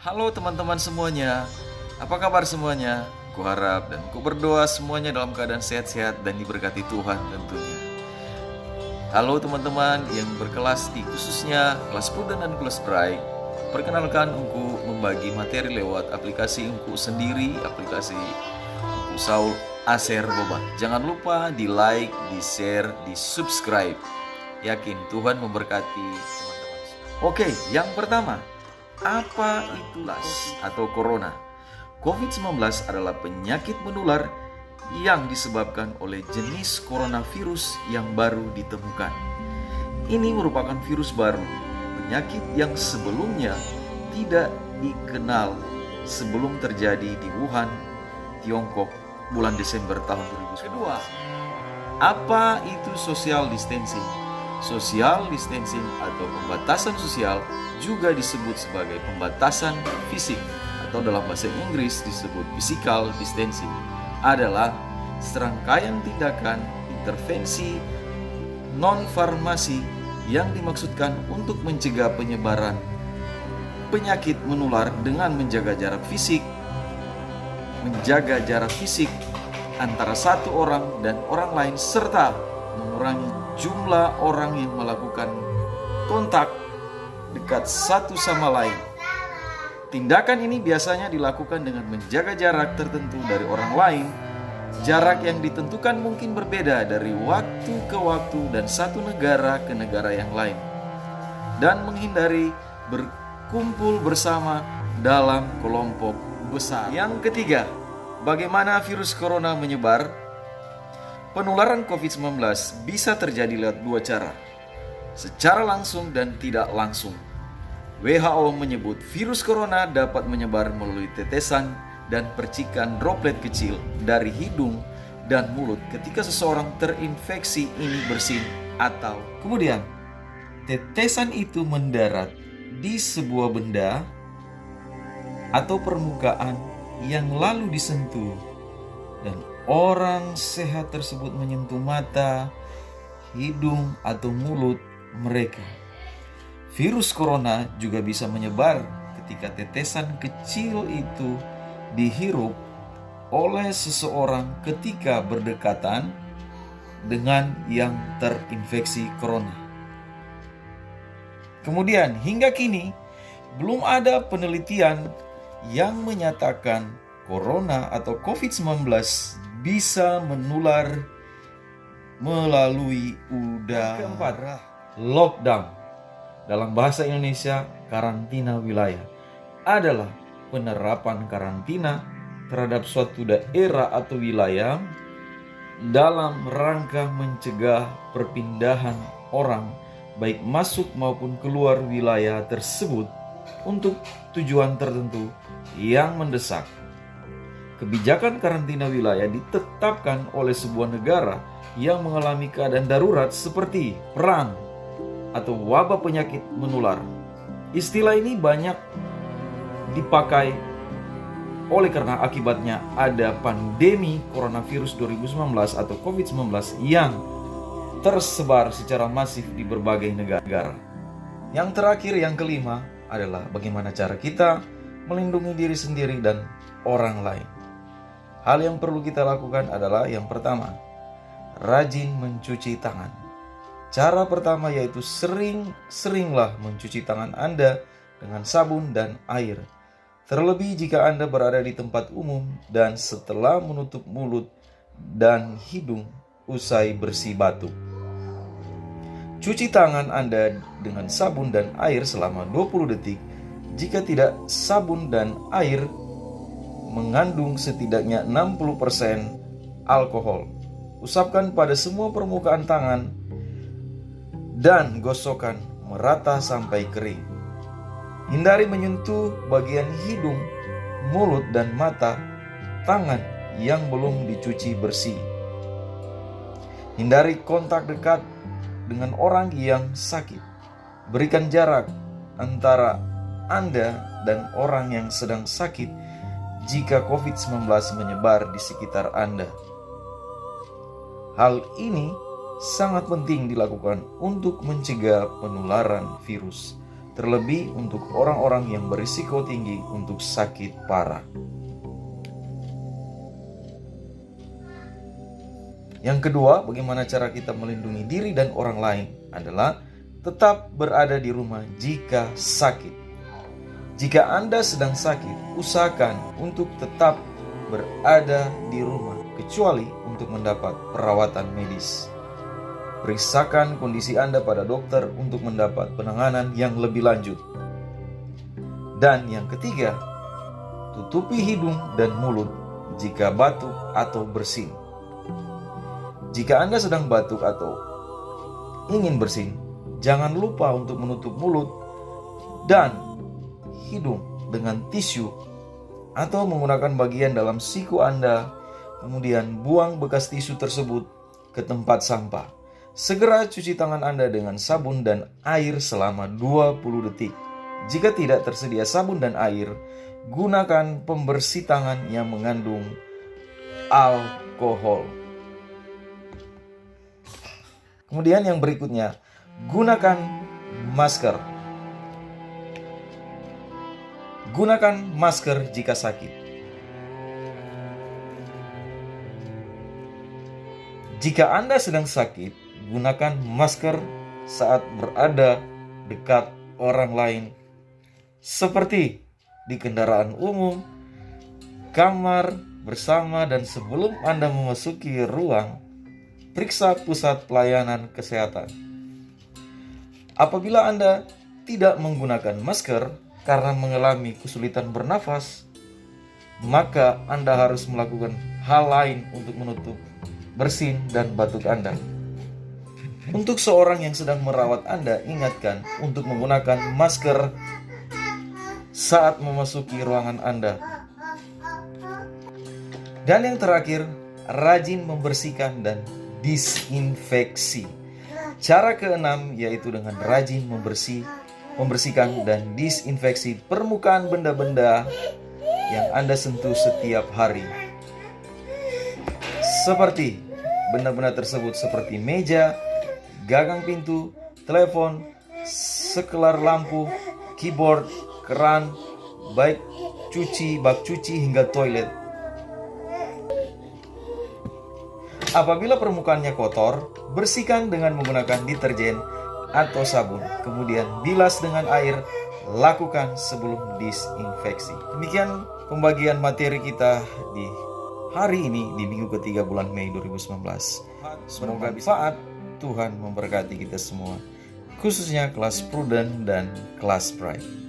Halo teman-teman semuanya, apa kabar semuanya? Kuharap dan ku berdoa semuanya dalam keadaan sehat-sehat dan diberkati Tuhan tentunya. Halo teman-teman yang berkelas di khususnya kelas Prudent dan kelas Bright. Perkenalkan, Ungku membagi materi lewat aplikasi Ungku sendiri, aplikasi Ungku Saul Aser Boban. Jangan lupa di like, di share, di subscribe. Yakin Tuhan memberkati teman-teman. Oke, yang pertama, apa itu atau corona? COVID-19 adalah penyakit menular yang disebabkan oleh jenis coronavirus yang baru ditemukan. Ini merupakan virus baru, penyakit yang sebelumnya tidak dikenal sebelum terjadi di Wuhan, Tiongkok, bulan Desember tahun 2019. Kedua, apa itu social distancing? Social distancing atau pembatasan sosial juga disebut sebagai pembatasan fisik atau dalam bahasa Inggris disebut physical distancing, adalah serangkaian tindakan intervensi non-farmasi yang dimaksudkan untuk mencegah penyebaran penyakit menular dengan menjaga jarak fisik antara satu orang dan orang lain serta mengurangi jumlah orang yang melakukan kontak dekat satu sama lain. Tindakan ini biasanya dilakukan dengan menjaga jarak tertentu dari orang lain. Jarak yang ditentukan mungkin berbeda dari waktu ke waktu dan satu negara ke negara yang lain. Dan menghindari berkumpul bersama dalam kelompok besar. Yang ketiga, bagaimana virus corona menyebar? Penularan COVID-19 bisa terjadi lewat dua cara, secara langsung dan tidak langsung. WHO menyebut virus corona dapat menyebar melalui tetesan dan percikan droplet kecil dari hidung dan mulut ketika seseorang terinfeksi ini bersin atau kemudian tetesan itu mendarat di sebuah benda atau permukaan yang lalu disentuh dan orang sehat tersebut menyentuh mata, hidung atau mulut mereka. Virus corona juga bisa menyebar ketika tetesan kecil itu dihirup oleh seseorang ketika berdekatan dengan yang terinfeksi corona. Kemudian hingga kini belum ada penelitian yang menyatakan corona atau COVID-19 bisa menular melalui udara. Keempat, lockdown. Dalam bahasa Indonesia, karantina wilayah adalah penerapan karantina terhadap suatu daerah atau wilayah dalam rangka mencegah perpindahan orang baik masuk maupun keluar wilayah tersebut untuk tujuan tertentu yang mendesak. Kebijakan karantina wilayah ditetapkan oleh sebuah negara yang mengalami keadaan darurat seperti perang atau wabah penyakit menular. Istilah ini banyak dipakai oleh karena akibatnya ada pandemi coronavirus 2019 atau COVID-19 yang tersebar secara masif di berbagai negara. Yang terakhir, yang kelima adalah bagaimana cara kita melindungi diri sendiri dan orang lain. Hal yang perlu kita lakukan adalah yang pertama, rajin mencuci tangan. Cara pertama yaitu seringlah mencuci tangan Anda dengan sabun dan air. Terlebih jika Anda berada di tempat umum dan setelah menutup mulut dan hidung usai bersih batuk. Cuci tangan Anda dengan sabun dan air selama 20 detik. Jika tidak, sabun dan air mengandung setidaknya 60% alkohol. Usapkan pada semua permukaan tangan dan gosokkan merata sampai kering. Hindari menyentuh bagian hidung, mulut, dan mata tangan yang belum dicuci bersih. Hindari kontak dekat dengan orang yang sakit. Berikan jarak antara Anda dan orang yang sedang sakit jika COVID-19 menyebar di sekitar Anda. Hal ini sangat penting dilakukan untuk mencegah penularan virus terlebih untuk orang-orang yang berisiko tinggi untuk sakit parah. Yang kedua, bagaimana cara kita melindungi diri dan orang lain adalah tetap berada di rumah jika sakit. Jika Anda sedang sakit, usahakan untuk tetap berada di rumah, kecuali untuk mendapat perawatan medis. Periksakan kondisi Anda pada dokter untuk mendapat penanganan yang lebih lanjut. Dan yang ketiga, tutupi hidung dan mulut jika batuk atau bersin. Jika Anda sedang batuk atau ingin bersin, jangan lupa untuk menutup mulut dan hidung dengan tisu atau menggunakan bagian dalam siku Anda, kemudian buang bekas tisu tersebut ke tempat sampah. Segera cuci tangan Anda dengan sabun dan air selama 20 detik. Jika tidak tersedia sabun dan air, gunakan pembersih tangan yang mengandung alkohol. Kemudian yang berikutnya, gunakan masker. Gunakan masker jika sakit. Jika Anda sedang sakit, gunakan masker saat berada dekat orang lain, seperti di kendaraan umum, kamar bersama, dan sebelum Anda memasuki ruang, periksa pusat pelayanan kesehatan. Apabila Anda tidak menggunakan masker karena mengalami kesulitan bernafas, maka Anda harus melakukan hal lain untuk menutup bersin dan batuk Anda. Untuk seorang yang sedang merawat Anda, ingatkan untuk menggunakan masker saat memasuki ruangan Anda. Dan yang terakhir, rajin membersihkan dan disinfeksi. Cara keenam yaitu dengan rajin membersihkan dan disinfeksi permukaan benda-benda yang Anda sentuh setiap hari. Seperti benda-benda tersebut seperti meja, gagang pintu, telepon, sekelar lampu, keyboard, keran, bak cuci hingga toilet. Apabila permukaannya kotor, bersihkan dengan menggunakan deterjen atau sabun. Kemudian bilas dengan air, lakukan sebelum disinfeksi. Demikian pembagian materi kita di hari ini di minggu ketiga bulan Mei 2019. Semoga bermanfaat. Tuhan memberkati kita semua, khususnya kelas Prudent dan kelas Pride.